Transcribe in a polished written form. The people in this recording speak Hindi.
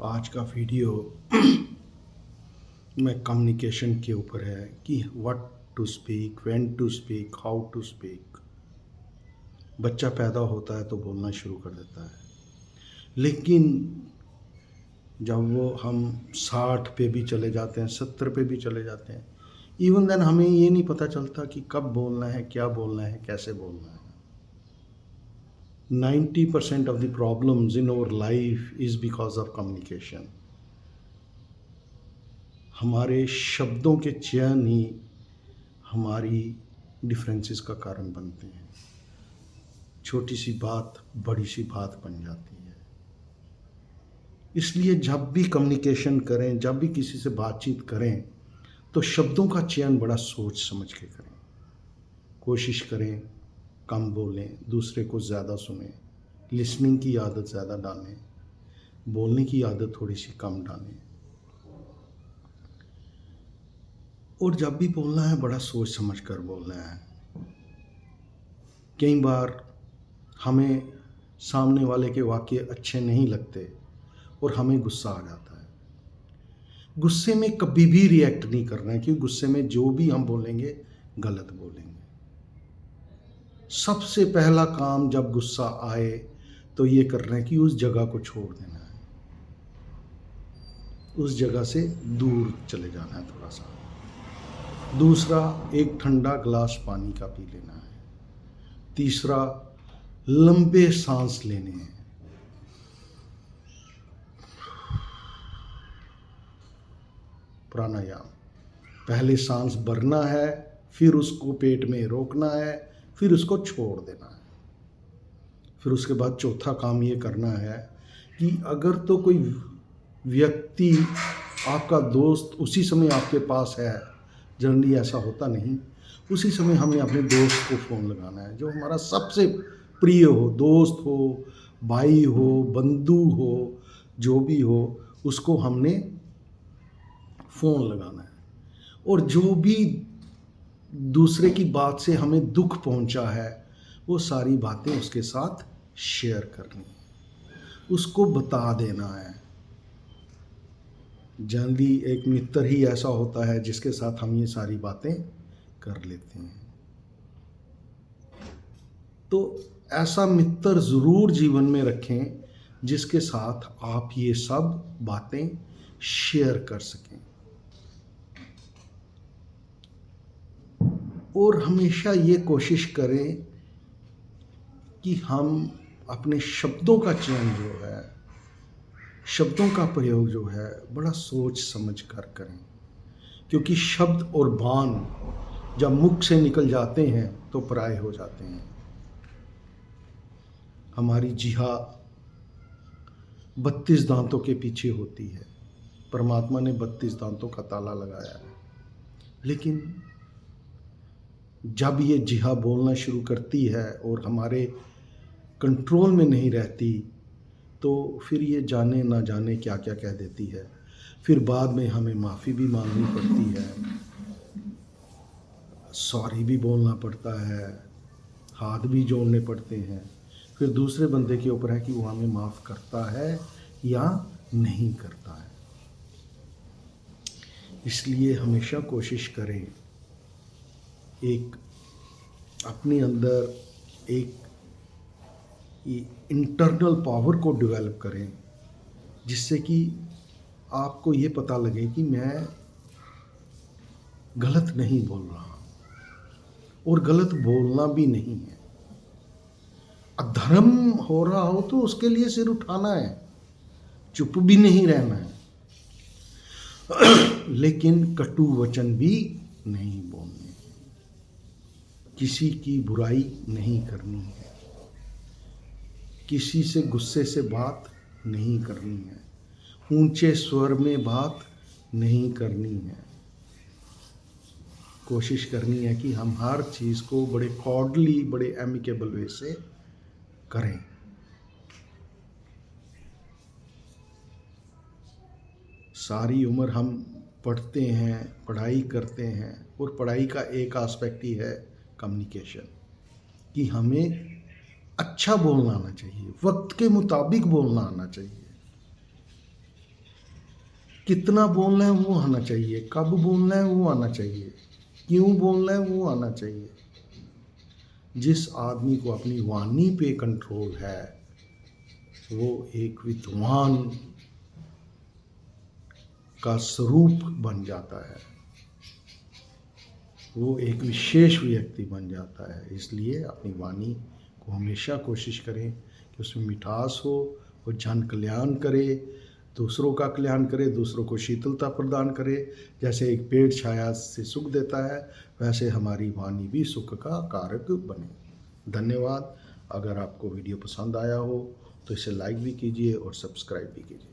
आज का वीडियो में कम्युनिकेशन के ऊपर है कि what to speak, when to speak, how to speak. बच्चा पैदा होता है तो बोलना शुरू कर देता है, लेकिन जब वो हम 60 पे भी चले जाते हैं, 70 पे भी चले जाते हैं, इवन देन हमें ये नहीं पता चलता कि कब बोलना है, क्या बोलना है, कैसे बोलना है। 90% of the problems in our life is because of communication. हमारे शब्दों के चयन ही हमारी डिफरेंसेस का कारण बनते हैं। छोटी सी बात बड़ी सी बात बन जाती है। इसलिए जब भी कम्युनिकेशन करें, जब भी किसी से बातचीत करें, तो शब्दों का चयन बड़ा सोच समझ के करें। कोशिश करें कम बोलें, दूसरे को ज़्यादा सुनें, लिसनिंग की आदत ज़्यादा डालें, बोलने की आदत थोड़ी सी कम डालें। और जब भी बोलना है बड़ा सोच समझ कर बोलना है। कई बार हमें सामने वाले के वाक्य अच्छे नहीं लगते और हमें गुस्सा आ जाता है। गुस्से में कभी भी रिएक्ट नहीं करना है, क्योंकि गुस्से में जो भी हम बोलेंगे गलत बोलेंगे। सबसे पहला काम जब गुस्सा आए तो ये करना है कि उस जगह को छोड़ देना है, उस जगह से दूर चले जाना है थोड़ा सा। दूसरा, एक ठंडा गिलास पानी का पी लेना है। तीसरा, लंबे सांस लेने हैं। प्राणायाम, पहले सांस भरना है, फिर उसको पेट में रोकना है, फिर उसको छोड़ देना है। फिर उसके बाद चौथा काम ये करना है कि अगर तो कोई व्यक्ति आपका दोस्त उसी समय आपके पास है, जनरली ऐसा होता नहीं, उसी समय हमें अपने दोस्त को फ़ोन लगाना है, जो हमारा सबसे प्रिय हो, दोस्त हो, भाई हो, बंधु हो, जो भी हो, उसको हमने फ़ोन लगाना है। और जो भी दूसरे की बात से हमें दुख पहुंचा है, वो सारी बातें उसके साथ शेयर करनी है, उसको बता देना है। जनरली एक मित्र ही ऐसा होता है जिसके साथ हम ये सारी बातें कर लेते हैं। तो ऐसा मित्र ज़रूर जीवन में रखें जिसके साथ आप ये सब बातें शेयर कर सकें। और हमेशा ये कोशिश करें कि हम अपने शब्दों का चयन जो है, शब्दों का प्रयोग जो है, बड़ा सोच समझ कर करें, क्योंकि शब्द और बाण जब मुख से निकल जाते हैं तो पराये हो जाते हैं। हमारी जिह्वा 32 दांतों के पीछे होती है। परमात्मा ने 32 दांतों का ताला लगाया है, लेकिन जब ये जिह्वा बोलना शुरू करती है और हमारे कंट्रोल में नहीं रहती, तो फिर ये जाने ना जाने क्या क्या कह देती है। फिर बाद में हमें माफ़ी भी मांगनी पड़ती है, सॉरी भी बोलना पड़ता है, हाथ भी जोड़ने पड़ते हैं। फिर दूसरे बंदे के ऊपर है कि वो हमें माफ़ करता है या नहीं करता है। इसलिए हमेशा कोशिश करें एक अपने अंदर एक इंटरनल पावर को डेवलप करें, जिससे कि आपको ये पता लगे कि मैं गलत नहीं बोल रहा और गलत बोलना भी नहीं है। अधर्म हो रहा हो तो उसके लिए सिर उठाना है, चुप भी नहीं रहना है, लेकिन कटु वचन भी नहीं बोलने, किसी की बुराई नहीं करनी है, किसी से गुस्से से बात नहीं करनी है, ऊंचे स्वर में बात नहीं करनी है। कोशिश करनी है कि हम हर चीज़ को बड़े कॉर्डली, बड़े एमिकेबल वे से करें। सारी उम्र हम पढ़ते हैं, पढ़ाई करते हैं, और पढ़ाई का एक एस्पेक्ट ही है कम्युनिकेशन, कि हमें अच्छा बोलना आना चाहिए, वक्त के मुताबिक बोलना आना चाहिए। कितना बोलना है वो आना चाहिए, कब बोलना है वो आना चाहिए, क्यों बोलना है वो आना चाहिए। जिस आदमी को अपनी वाणी पे कंट्रोल है वो एक विद्वान का स्वरूप बन जाता है, वो एक विशेष व्यक्ति बन जाता है। इसलिए अपनी वाणी को हमेशा कोशिश करें कि उसमें मिठास हो, वो जन कल्याण करे, दूसरों का कल्याण करे, दूसरों को शीतलता प्रदान करे। जैसे एक पेड़ छाया से सुख देता है, वैसे हमारी वाणी भी सुख का कारक बने। धन्यवाद। अगर आपको वीडियो पसंद आया हो तो इसे लाइक भी कीजिए और सब्सक्राइब भी कीजिए।